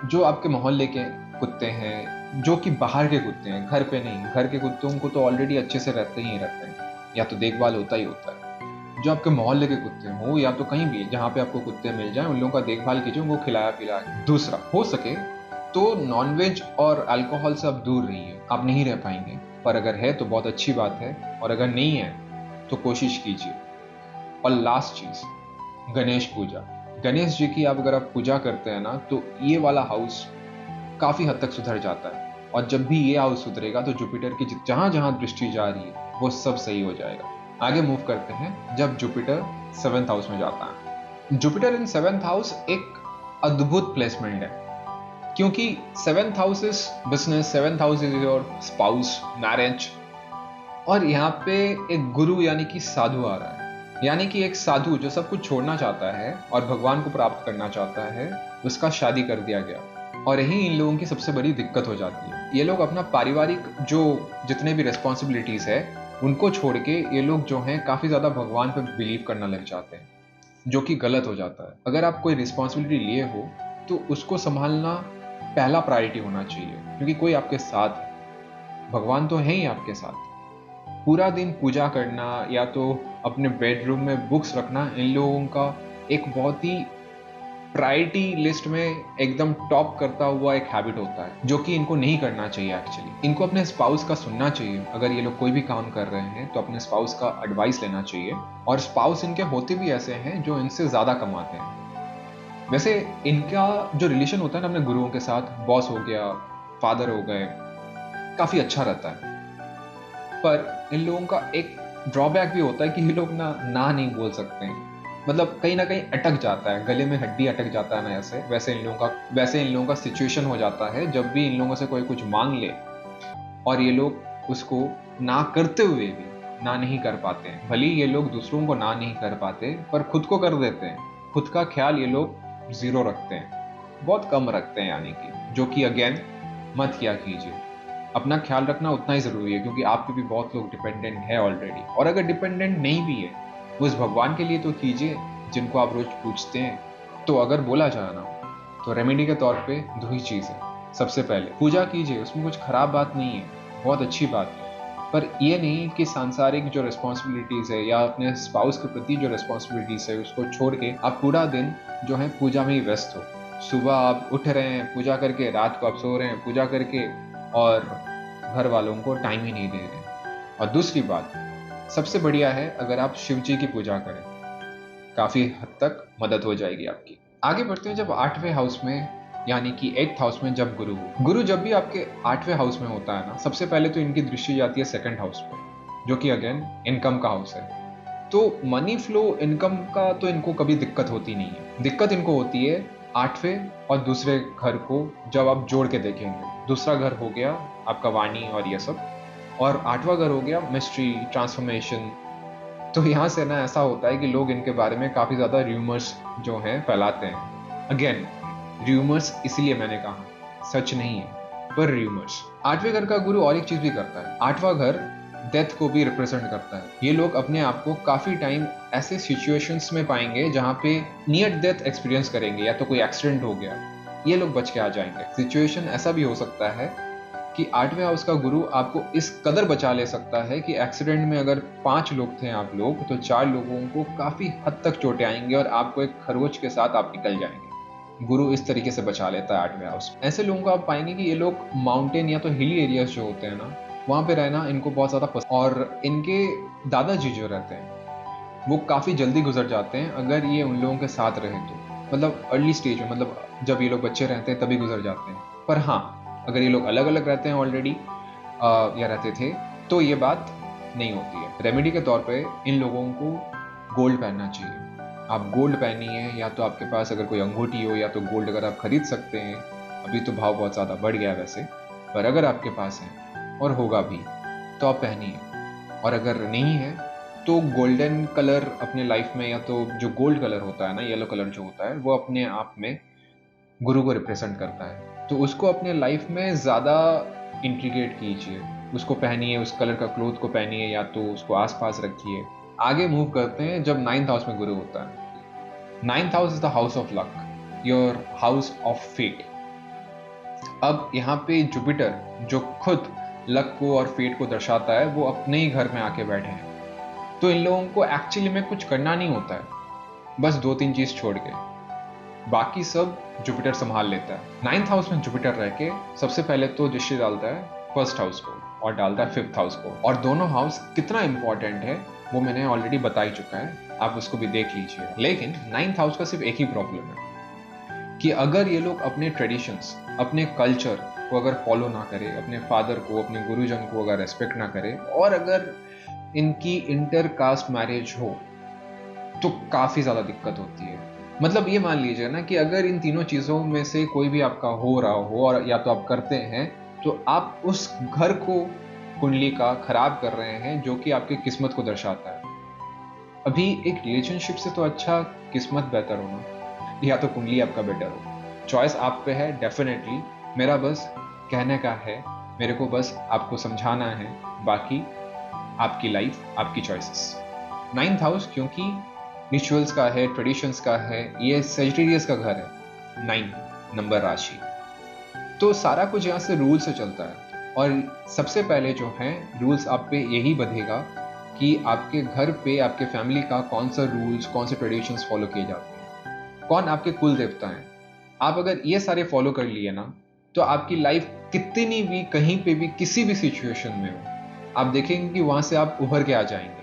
Speaker 1: जो आपके मोहल्ले के कुत्ते हैं, जो कि बाहर के कुत्ते हैं, घर पे नहीं, घर के कुत्तों को तो ऑलरेडी अच्छे से रहते ही रहते हैं, या तो देखभाल होता ही होता है। जो आपके मोहल्ले के कुत्ते हो, या तो कहीं भी जहाँ पे आपको कुत्ते मिल जाएं, उन लोगों का देखभाल कीजिए, उनको खिलाया पिलाया। दूसरा, हो सके तो नॉनवेज और अल्कोहल से आप दूर रहिए। आप नहीं रह पाएंगे, पर अगर है तो बहुत अच्छी बात है, और अगर नहीं है तो कोशिश कीजिए। और लास्ट चीज, गणेश पूजा। गणेश जी की अगर आप पूजा करते हैं ना, तो ये वाला हाउस काफी हद तक सुधर जाता है। और जब भी ये हाउस सुधरेगा तो जुपिटर की जहां जहां दृष्टि जा रही है वो सब सही हो जाएगा। आगे मूव करते हैं जब जुपिटर 7th हाउस में जाता है। जुपिटर इन 7th हाउस एक अद्भुत प्लेसमेंट है। क्योंकि 7th house is business, 7th house is your spouse, marriage, और यहाँ पे एक गुरु यानी कि साधु आ रहा है। यानी कि एक साधु जो सब कुछ छोड़ना चाहता है और भगवान को प्राप्त करना चाहता है, उसका शादी कर दिया गया। और यही इन लोगों की सबसे बड़ी दिक्कत हो जाती है। ये लोग अपना पारिवारिक जो जितने भी रिस्पॉन्सिबिलिटीज है उनको छोड़ के ये लोग जो हैं काफी ज्यादा भगवान पर बिलीव करना लग जाते हैं, जो कि गलत हो जाता है। अगर आप कोई रिस्पॉन्सिबिलिटी लिए हो तो उसको संभालना पहला प्रायोरिटी होना चाहिए, क्योंकि कोई आपके साथ है, भगवान तो है ही आपके साथ। पूरा दिन पूजा करना या तो अपने बेडरूम में बुक्स रखना इन लोगों का एक बहुत ही प्रायोरिटी लिस्ट में एकदम टॉप करता हुआ एक हैबिट होता है, जो कि इनको नहीं करना चाहिए। एक्चुअली इनको अपने स्पाउस का सुनना चाहिए। अगर ये लोग कोई भी काम कर रहे हैं तो अपने स्पाउस का एडवाइस लेना चाहिए। और स्पाउस इनके होते भी ऐसे हैं जो इनसे ज्यादा कमाते हैं। वैसे इनका जो रिलेशन होता है ना अपने गुरुओं के साथ, बॉस हो गया, फादर हो गए, काफी अच्छा रहता है। पर इन लोगों का एक ड्रॉबैक भी होता है कि ये लोग ना नहीं बोल सकते हैं। मतलब कहीं ना कहीं अटक जाता है, गले में हड्डी अटक जाता है ना, ऐसे वैसे इन लोगों का सिचुएशन हो जाता है जब भी इन लोगों से कोई कुछ मांग ले और ये लोग उसको ना करते हुए भी ना नहीं कर पाते हैं। भले ये लोग दूसरों को ना नहीं कर पाते पर खुद को कर देते हैं। खुद का ख्याल ये लोग जीरो रखते हैं, बहुत कम रखते हैं, यानी कि जो कि अगेन मत किया कीजिए। अपना ख्याल रखना उतना ही जरूरी है, क्योंकि आप पे भी बहुत लोग डिपेंडेंट है ऑलरेडी। और अगर डिपेंडेंट नहीं भी है, उस भगवान के लिए तो कीजिए जिनको आप रोज पूछते हैं। तो अगर बोला जाए ना तो रेमेडी के तौर पे दो ही चीज है। सबसे पहले पूजा कीजिए, उसमें कुछ खराब बात नहीं है, बहुत अच्छी बात है। पर ये नहीं कि सांसारिक जो रिस्पॉन्सिबिलिटीज है या अपने स्पाउस के प्रति जो रिस्पॉन्सिबिलिटीज है उसको छोड़ के आप पूरा दिन जो है पूजा में ही व्यस्त हो। सुबह आप उठ रहे हैं पूजा करके, रात को आप सो रहे हैं पूजा करके, और घर वालों को टाइम ही नहीं दे रहे। और दूसरी बात, सबसे बढ़िया है अगर आप शिव जी की पूजा करें, काफी हद तक मदद हो जाएगी आपकी। आगे बढ़ते हैं, जब 8वें हाउस में यानी कि 8th हाउस में जब गुरु जब भी आपके 8वें हाउस में होता है ना, सबसे पहले तो इनकी दृष्टि जाती है 2nd हाउस पे, जो कि अगेन इनकम का हाउस है। तो मनी फ्लो, इनकम का तो इनको कभी दिक्कत होती नहीं है। दिक्कत इनको होती है 8वें और दूसरे घर को जब आप जोड़ के देखेंगे। दूसरा घर हो गया आपका वाणी और ये सब, और 8वां घर हो गया मिस्ट्री, ट्रांसफॉर्मेशन। तो यहाँ से ना ऐसा होता है कि लोग इनके बारे में काफी ज्यादा र्यूमर्स जो हैं फैलाते हैं। अगेन र्यूमर्स इसलिए मैंने कहा, सच नहीं है पर र्यूमर्स। 8वें घर का गुरु और एक चीज भी करता है, 8वां घर डेथ को भी रिप्रेजेंट करता है। ये लोग अपने आप को काफी टाइम ऐसे सिचुएशंस में पाएंगे जहां पे नियर डेथ एक्सपीरियंस करेंगे, या तो कोई एक्सीडेंट हो गया, ये लोग बच के आ जाएंगे। सिचुएशन ऐसा भी हो सकता है कि 8वें हाउस का गुरु आपको इस कदर बचा ले सकता है कि एक्सीडेंट में अगर 5 लोग थे आप लोग, तो 4 लोगों को काफी हद तक चोटें आएंगी और आपको एक खरगोश के साथ आप निकल जाएंगे। गुरु इस तरीके से बचा लेता है 8वें हाउस। ऐसे लोगों को आप पाएंगे कि ये लोग माउंटेन या तो हिली एरियाज जो होते हैं ना, वहां पे रहना इनको बहुत ज्यादा पसंद। और इनके दादाजी जो रहते हैं वो काफी जल्दी गुजर जाते हैं अगर ये उन लोगों के साथ रहे तो। मतलब अर्ली स्टेज में, मतलब जब ये लोग बच्चे रहते हैं तभी गुजर जाते हैं। पर हाँ, अगर ये लोग अलग अलग रहते हैं ऑलरेडी या रहते थे तो ये बात नहीं होती है। रेमेडी के तौर पे इन लोगों को गोल्ड पहनना चाहिए। आप गोल्ड पहनिए, या तो आपके पास अगर कोई अंगूठी हो या तो गोल्ड अगर आप खरीद सकते हैं। अभी तो भाव बहुत ज़्यादा बढ़ गया है वैसे, पर अगर आपके पास है और होगा भी तो आप पहनिए। और अगर नहीं है तो गोल्डन कलर अपने लाइफ में, या तो जो गोल्ड कलर होता है ना, येलो कलर जो होता है, वो अपने आप में गुरु को रिप्रेजेंट करता है। तो उसको अपने लाइफ में ज़्यादा इंटीग्रेट कीजिए, उसको पहनिए, उस कलर का क्लोथ को पहनिए, या तो उसको आसपास रखिए। आगे मूव करते हैं, जब 9th हाउस में गुरु होता है। 9th house is the house of luck, your house of fate. अब यहाँ पे जुपिटर जो खुद लक को और फेट को दर्शाता है, वो अपने ही घर में आके बैठे हैं। तो इन लोगों को एक्चुअली में कुछ करना नहीं होता है, बस 2-3 चीज छोड़ के बाकी सब जुपिटर संभाल लेता है। 9th हाउस में जुपिटर रह के सबसे पहले तो दृष्टि डालता है 1st हाउस को और डालता है 5th हाउस को। और दोनों हाउस कितना इंपॉर्टेंट है वो मैंने ऑलरेडी बता ही चुका है, आप उसको भी देख लीजिए। लेकिन 9th हाउस का सिर्फ एक ही प्रॉब्लम है कि अगर ये लोग अपने ट्रेडिशंस, अपने कल्चर को अगर फॉलो ना करे, अपने फादर को, अपने गुरुजन को अगर रेस्पेक्ट ना करे, और अगर इनकी इंटर कास्ट मैरिज हो तो काफी ज्यादा दिक्कत होती है। मतलब ये मान लीजिए ना कि अगर इन तीनों चीज़ों में से कोई भी आपका हो रहा हो और या तो आप करते हैं, तो आप उस घर को कुंडली का खराब कर रहे हैं, जो कि आपकी किस्मत को दर्शाता है। अभी एक रिलेशनशिप से तो अच्छा किस्मत बेहतर हो ना, या तो कुंडली आपका बेटर हो। चॉइस आप पे है डेफिनेटली। मेरा बस कहने का है, मेरे को बस आपको समझाना है, बाकी आपकी लाइफ, आपकी चॉइसेस। 9th हाउस क्योंकि रिचुअल्स का है, ट्रेडिशंस का है, ये सेजिटेरियस का घर है। 9 नंबर राशि, तो सारा कुछ यहाँ से रूल से चलता है। और सबसे पहले जो है रूल्स आप पे यही बंधेगा कि आपके घर पे आपके फैमिली का कौन सा रूल्स, कौन से ट्रेडिशंस फॉलो किए जाते हैं, कौन आपके कुल देवता हैं। आप अगर ये सारे फॉलो कर लिए ना, तो आपकी लाइफ कितनी भी, कहीं पे भी, किसी भी सिचुएशन में हो, आप देखेंगे कि वहां से आप उभर के आ जाएंगे।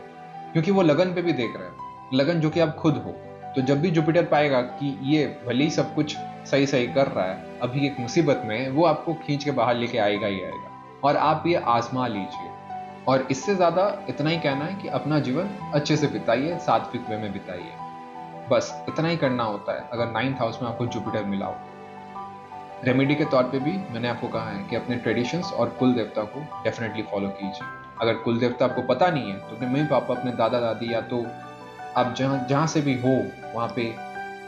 Speaker 1: क्योंकि वो लगन पे भी देख रहे हैं, लगन जो कि आप खुद हो। तो जब भी जुपिटर पाएगा कि ये भले ही सब कुछ सही सही कर रहा है, अभी एक मुसीबत में है, वो आपको खींच के बाहर लेके आएगा ही आएगा। और आप ये आजमा लीजिए। और इससे ज्यादा इतना ही कहना है कि अपना जीवन अच्छे से बिताइए, सात्विक वे में बिताइए। बस इतना ही करना होता है अगर 9th हाउस में आपको जुपिटर मिला हो। रेमेडी के तौर पे भी मैंने आपको कहा है कि अपने ट्रेडिशंस और कुल देवता को डेफिनेटली फॉलो कीजिए। अगर कुल देवता आपको पता नहीं है, तो अपने मम्मी पापा, अपने दादा दादी, या तो आप जहाँ जहाँ से भी हो वहाँ पे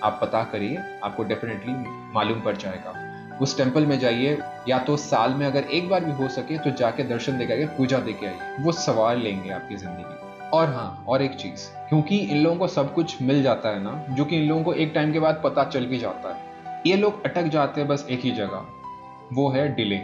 Speaker 1: आप पता करिए, आपको डेफिनेटली मालूम पड़ जाएगा। उस टेम्पल में जाइए, या तो साल में अगर एक बार भी हो सके तो जाके दर्शन दे के आइए, पूजा दे के आइए, वो सवार लेंगे आपकी जिंदगी। और हाँ, और एक चीज, क्योंकि इन लोगों को सब कुछ मिल जाता है ना, जो कि इन लोगों को एक टाइम के बाद पता चल भी जाता है, ये लोग अटक जाते हैं बस एक ही जगह, वो है डिले।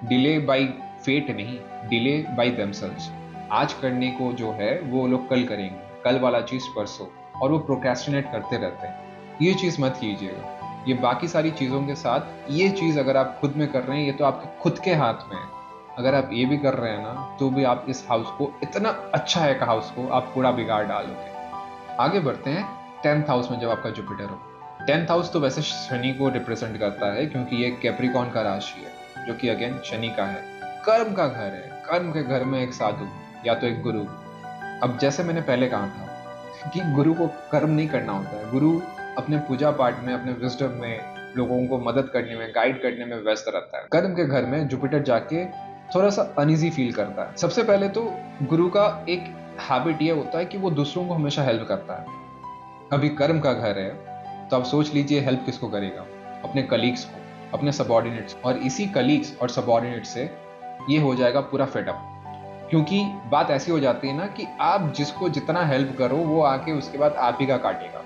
Speaker 1: डिले बाय फेट नहीं, डिले बाय देमसेल्व्स। आज करने को जो है वो लोग कल करेंगे, कल वाला चीज परसों, और वो प्रोक्रेस्टिनेट करते रहते हैं। ये चीज मत कीजिएगा। ये बाकी सारी चीजों के साथ ये चीज अगर आप खुद में कर रहे हैं, ये तो आपके खुद के हाथ में है। अगर आप ये भी कर रहे हैं ना, तो भी आप इस हाउस को, इतना अच्छा है का हाउस को आप पूरा बिगाड़ डालोगे। आगे बढ़ते हैं 10th हाउस में जब आपका जुपिटर हो। 10th हाउस तो वैसे शनि को रिप्रेजेंट करता है, क्योंकि ये कैप्रिकॉन का राशि है, जो कि अगेन शनि का है, कर्म का घर है। कर्म के घर में एक साधु या तो एक गुरु। अब जैसे मैंने पहले कहा था कि गुरु को कर्म नहीं करना होता है, गुरु अपने पूजा पाठ में, अपने विजडम में, लोगों को मदद करने में, गाइड करने में व्यस्त रहता है। कर्म के घर में जुपिटर जाके थोड़ा सा अनइजी फील करता है। सबसे पहले तो गुरु का एक हैबिट ये होता है कि वो दूसरों को हमेशा हेल्प करता है। अभी कर्म का घर है, तो आप सोच लीजिए हेल्प किसको करेगा, अपने कलीग्स को, अपने सबॉर्डिनेट्स। और इसी कलीग्स और सबॉर्डिनेट्स से ये हो जाएगा पूरा फेडअप। क्योंकि बात ऐसी हो जाती है ना कि आप जिसको जितना हेल्प करो, वो आके उसके बाद आप ही का काटेगा।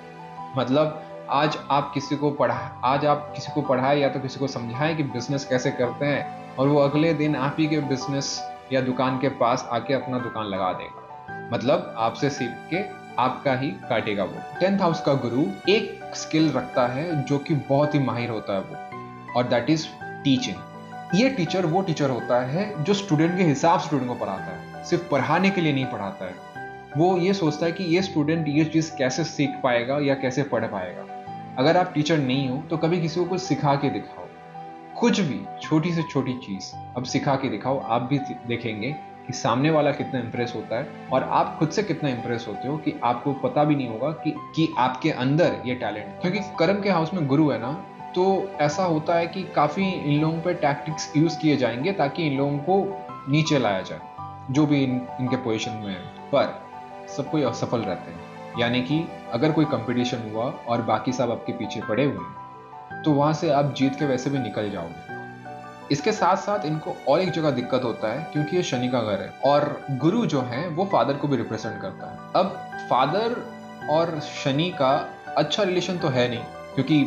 Speaker 1: मतलब आज आप किसी को पढ़ाए या तो किसी को समझाएं कि बिजनेस कैसे करते हैं, और वो अगले दिन आप ही के बिजनेस या दुकान के पास आके अपना दुकान लगा देगा। मतलब आपसे सीख के आपका ही काटेगा वो। 10th हाउस का गुरु एक स्किल रखता है जो कि बहुत ही माहिर होता है वो, और दैट इज टीचिंग। ये टीचर वो टीचर होता है जो स्टूडेंट के हिसाब से स्टूडेंट को पढ़ाता है, सिर्फ पढ़ाने के लिए नहीं पढ़ाता है। वो ये सोचता है कि ये स्टूडेंट ये चीज कैसे सीख पाएगा या कैसे पढ़ पाएगा। अगर आप टीचर नहीं हो तो कभी किसी को कुछ सिखा के दिखाओ, कुछ भी छोटी से छोटी चीज अब सिखा के दिखाओ। आप भी देखेंगे कि सामने वाला कितना इंप्रेस होता है, और आप खुद से कितना इंप्रेस होते हो कि आपको पता भी नहीं होगा कि आपके अंदर ये टैलेंट। क्योंकि कर्म के हाउस में गुरु है ना, तो ऐसा होता है कि काफी इन लोगों पे टैक्टिक्स यूज किए जाएंगे ताकि इन लोगों को नीचे लाया जाए, जो भी इनके पोजीशन में है। पर सब कोई असफल रहते हैं। यानी कि अगर कोई कंपटीशन हुआ और बाकी सब आपके पीछे पड़े हुए हैं, तो वहां से आप जीत के वैसे भी निकल जाओगे। इसके साथ साथ इनको और एक जगह दिक्कत होता है, क्योंकि ये शनि का घर है, और गुरु जो है वो फादर को भी रिप्रेजेंट करता है। अब फादर और शनि का अच्छा रिलेशन तो है नहीं, क्योंकि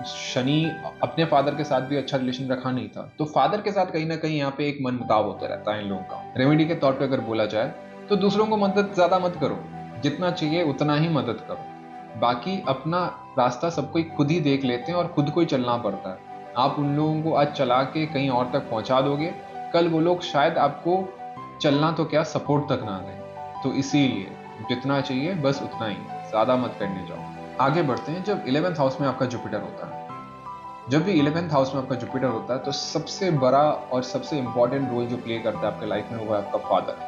Speaker 1: शनि अपने फादर के साथ भी अच्छा रिलेशन रखा नहीं था, तो फादर के साथ कहीं ना कहीं यहाँ पे एक मन मुटाव होता रहता है इन लोगों का। रेमेडी के तौर पे अगर बोला जाए तो दूसरों को मदद ज्यादा मत करो, जितना चाहिए उतना ही मदद करो। बाकी अपना रास्ता सब कोई खुद ही देख लेते हैं और खुद को ही चलना पड़ता है। आप उन लोगों को आज चला के कहीं और तक पहुंचा दोगे, कल वो लोग शायद आपको चलना तो क्या, सपोर्ट तक ना दें। तो इसीलिए जितना चाहिए बस उतना ही, ज्यादा मत करने जाओ। आगे बढ़ते हैं। जब 11th हाउस में आपका जुपिटर होता है, जब भी 11th हाउस में आपका जुपिटर होता है, तो सबसे बड़ा और सबसे इंपॉर्टेंट रोल जो प्ले करता है आपके लाइफ में, वो है आपका फादर।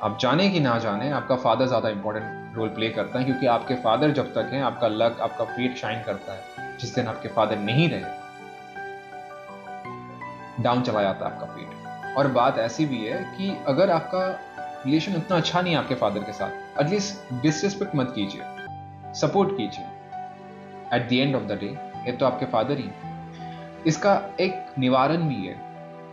Speaker 1: आप जाने कि ना जाने, आपका फादर ज्यादा इंपॉर्टेंट रोल प्ले करता है, क्योंकि आपके फादर जब तक हैं आपका लक, आपका फेट शाइन करता है। जिस दिन आपके फादर नहीं रहे, डाउन चला जाता है आपका फेट। और बात ऐसी भी है कि अगर आपका रिलेशन उतना अच्छा नहीं है आपके फादर के साथ, एटलीस्ट डिसरिस्पेक्ट मत कीजिए, सपोर्ट कीजिए। At the end of the day ये तो आपके फादर ही। इसका एक निवारण भी है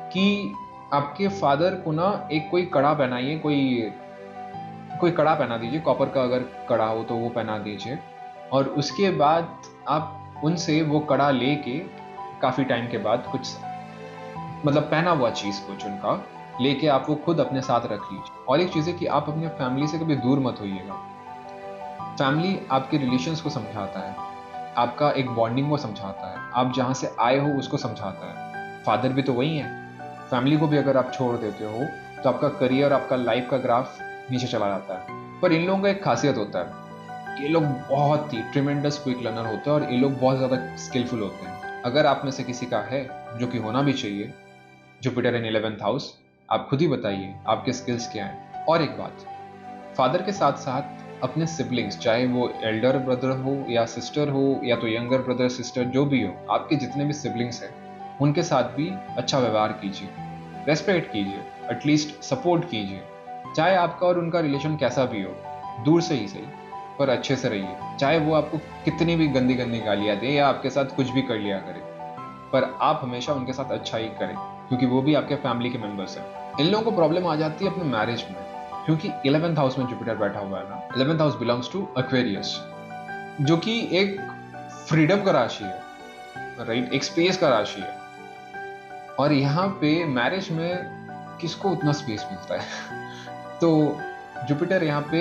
Speaker 1: कि आपके फादर को ना एक कोई कड़ा पहनाइए, कोई कड़ा पहना दीजिए, कॉपर का अगर कड़ा हो तो वो पहना दीजिए। और उसके बाद आप उनसे वो कड़ा लेके काफ़ी टाइम के बाद कुछ मतलब पहना हुआ चीज़ कुछ उनका लेके आप वो खुद अपने साथ रख लीजिए। और एक चीज़ है कि आप अपने फैमिली से कभी दूर मत होइएगा। फैमिली आपके रिलेशंस को समझाता है, आपका एक बॉन्डिंग को समझाता है, आप जहाँ से आए हो उसको समझाता है। फादर भी तो वही है। फैमिली को भी अगर आप छोड़ देते हो तो आपका करियर, आपका लाइफ का ग्राफ नीचे चला जाता है। पर इन लोगों का एक खासियत होता है, ये लोग बहुत ही ट्रिमेंडस क्विक लर्नर होते हैं और ये लोग बहुत ज़्यादा स्किलफुल होते हैं। अगर आप में से किसी का है, जो कि होना भी चाहिए, जुपिटर इन 11th हाउस, आप खुद ही बताइए आपके स्किल्स क्या हैं। और एक बात, फादर के साथ साथ अपने सिबलिंग्स, चाहे वो एल्डर ब्रदर हो या सिस्टर हो या तो यंगर ब्रदर सिस्टर, जो भी हो, आपके जितने भी सिबलिंग्स हैं उनके साथ भी अच्छा व्यवहार कीजिए, रेस्पेक्ट कीजिए, एटलीस्ट सपोर्ट कीजिए। चाहे आपका और उनका रिलेशन कैसा भी हो, दूर से ही सही, पर अच्छे से रहिए। चाहे वो आपको कितनी भी गंदी गंदी गालियां दे या आपके साथ कुछ भी कर लिया करे, पर आप हमेशा उनके साथ अच्छा ही करें, क्योंकि वो भी आपके फैमिली के मेंबर्स हैं। इन लोगों को प्रॉब्लम आ जाती है अपने मैरिज में, क्योंकि 11th हाउस में जुपिटर बैठा हुआ है ना। 11th house belongs to Aquarius, जो कि एक फ्रीडम का राशि है, राइट, एक स्पेस का राशि है। और यहाँ पे मैरिज में किसको उतना स्पेस मिलता है तो जुपिटर यहाँ पे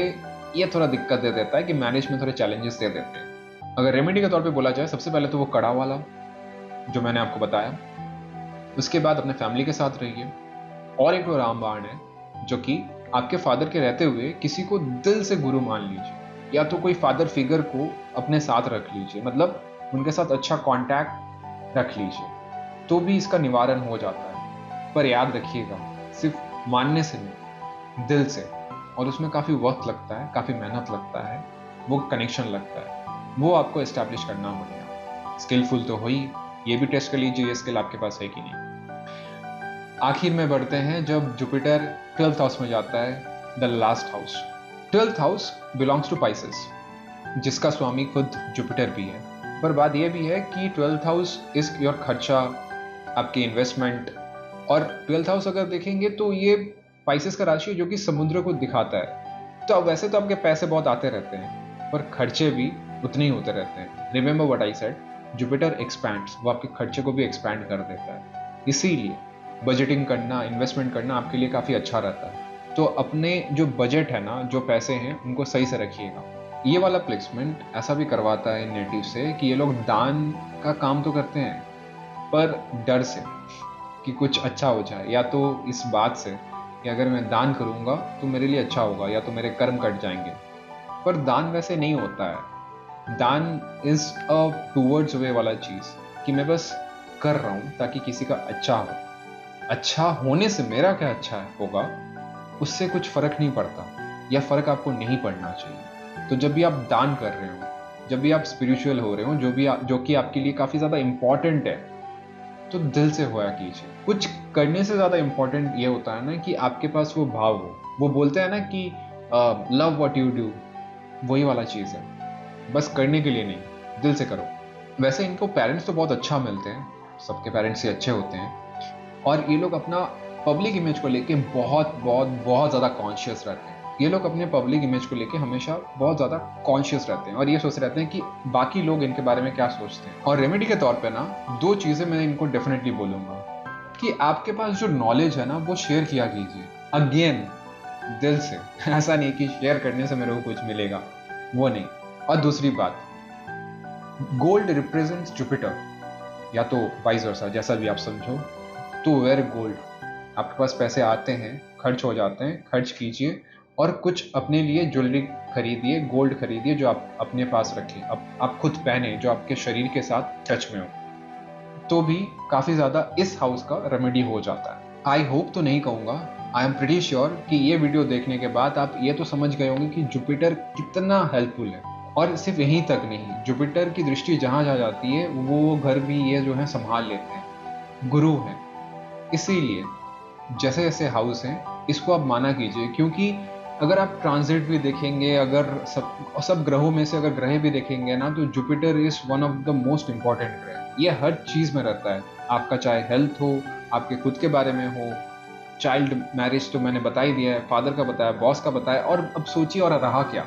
Speaker 1: ये थोड़ा दिक्कत दे देता है कि मैरिज में थोड़े चैलेंजेस दे देते हैं। अगर रेमेडी के तौर पे बोला जाए, सबसे पहले तो वो कड़ा वाला जो मैंने आपको बताया, उसके बाद अपने फैमिली के साथ रहिए। और एक वो रामबाण है जो कि आपके फादर के रहते हुए किसी को दिल से गुरु मान लीजिए, या तो कोई फादर फिगर को अपने साथ रख लीजिए, मतलब उनके साथ अच्छा कांटेक्ट रख लीजिए, तो भी इसका निवारण हो जाता है। पर याद रखिएगा, सिर्फ मानने से नहीं, दिल से। और उसमें काफ़ी वक्त लगता है, काफ़ी मेहनत लगता है, वो कनेक्शन लगता है, वो आपको एस्टैब्लिश करना पड़ेगा। स्किलफुल तो हो ही, ये भी टेस्ट कर लीजिए ये स्किल आपके पास है कि नहीं। आखिर में बढ़ते हैं जब जुपिटर 12th हाउस में जाता है, the last house. 12th house belongs to Pisces, जिसका स्वामी खुद जुपिटर भी है। पर बात यह भी है कि 12th हाउस इज योर खर्चा, आपकी इन्वेस्टमेंट। और 12th हाउस अगर देखेंगे तो ये पाइसेस का राशि है जो कि समुद्र को दिखाता है। तो अब वैसे तो आपके पैसे बहुत आते रहते हैं, पर खर्चे भी उतने ही होते रहते हैं। Remember what I said, Jupiter expands, वो आपके खर्चे को भी एक्सपैंड कर देता है। इसीलिए बजटिंग करना, इन्वेस्टमेंट करना आपके लिए काफ़ी अच्छा रहता है। तो अपने जो बजट है ना, जो पैसे हैं, उनको सही से रखिएगा। ये वाला प्लेसमेंट ऐसा भी करवाता है नेटिव से कि ये लोग दान का काम तो करते हैं, पर डर से कि कुछ अच्छा हो जाए, या तो इस बात से कि अगर मैं दान करूंगा तो मेरे लिए अच्छा होगा, या तो मेरे कर्म कट जाएंगे। पर दान वैसे नहीं होता है। दान इज अ टूवर्ड्स वे वाला चीज़, कि मैं बस कर रहा हूँ ताकि किसी का अच्छा हो। अच्छा होने से मेरा क्या अच्छा होगा, उससे कुछ फर्क नहीं पड़ता, या फर्क आपको नहीं पड़ना चाहिए। तो जब भी आप दान कर रहे हो, जब भी आप स्पिरिचुअल हो रहे हो, जो कि आपके लिए काफ़ी ज़्यादा इंपॉर्टेंट है, तो दिल से होया कीजिए। कुछ करने से ज़्यादा इंपॉर्टेंट ये होता है ना कि आपके पास वो भाव हो। वो बोलते हैं ना कि लव व्हाट यू डू, वही वाला चीज़ है। बस करने के लिए नहीं, दिल से करो। वैसे इनको पेरेंट्स तो बहुत अच्छा मिलते हैं, सबके पेरेंट्स ही अच्छे होते हैं। और ये लोग अपना पब्लिक इमेज को लेके बहुत बहुत बहुत ज़्यादा कॉन्शियस रहते हैं। ये लोग अपने पब्लिक इमेज को लेके हमेशा बहुत ज़्यादा कॉन्शियस रहते हैं और ये सोच रहते हैं कि बाकी लोग इनके बारे में क्या सोचते हैं। और रेमेडी के तौर पे ना, दो चीज़ें मैं इनको डेफिनेटली बोलूँगा कि आपके पास जो नॉलेज है ना, वो शेयर किया कीजिए, अगेन दिल से। ऐसा नहीं कि शेयर करने से मेरे को कुछ मिलेगा, वो नहीं। और दूसरी बात, गोल्ड रिप्रेजेंट्स जुपिटर, या तो वाइस वर्सा, जैसा भी आप समझो, तो वेयर गोल्ड। आपके पास पैसे आते हैं, खर्च हो जाते हैं, खर्च कीजिए और कुछ अपने लिए ज्वेलरी खरीदिए, गोल्ड खरीदिए जो आप अपने पास रखें, आप खुद पहने, जो आपके शरीर के साथ टच में हो, तो भी काफ़ी ज़्यादा इस हाउस का रेमेडी हो जाता है। आई होप तो नहीं कहूँगा, आई एम प्रिटी श्योर कि ये वीडियो देखने के बाद आप ये तो समझ गए होंगे कि जुपिटर कितना हेल्पफुल है। और सिर्फ यहीं तक नहीं, जुपिटर की दृष्टि जहाँ जा जाती है वो घर भी ये जो है संभाल लेते हैं, गुरु हैं। इसीलिए जैसे जैसे हाउस हैं इसको आप माना कीजिए, क्योंकि अगर आप ट्रांजिट भी देखेंगे, अगर सब ग्रहों में से अगर ग्रह भी देखेंगे ना, तो Jupiter is one of the most important ग्रह। ये हर चीज में रहता है, आपका चाहे हेल्थ हो, आपके खुद के बारे में हो, चाइल्ड मैरिज तो मैंने बता ही दिया है, फादर का बताया, बॉस का बताया, और अब सोचिए और रहा क्या,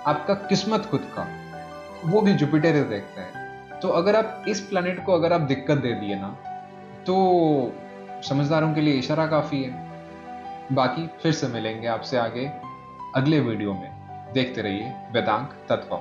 Speaker 1: आपका किस्मत खुद का, वो भी जुपिटर ही देखता है। तो अगर आप इस प्लैनेट को अगर आप दिक्कत दे दिए ना, तो समझदारों के लिए इशारा काफी है। बाकी फिर से मिलेंगे आपसे आगे अगले वीडियो में। देखते रहिए वेदांत तत्व।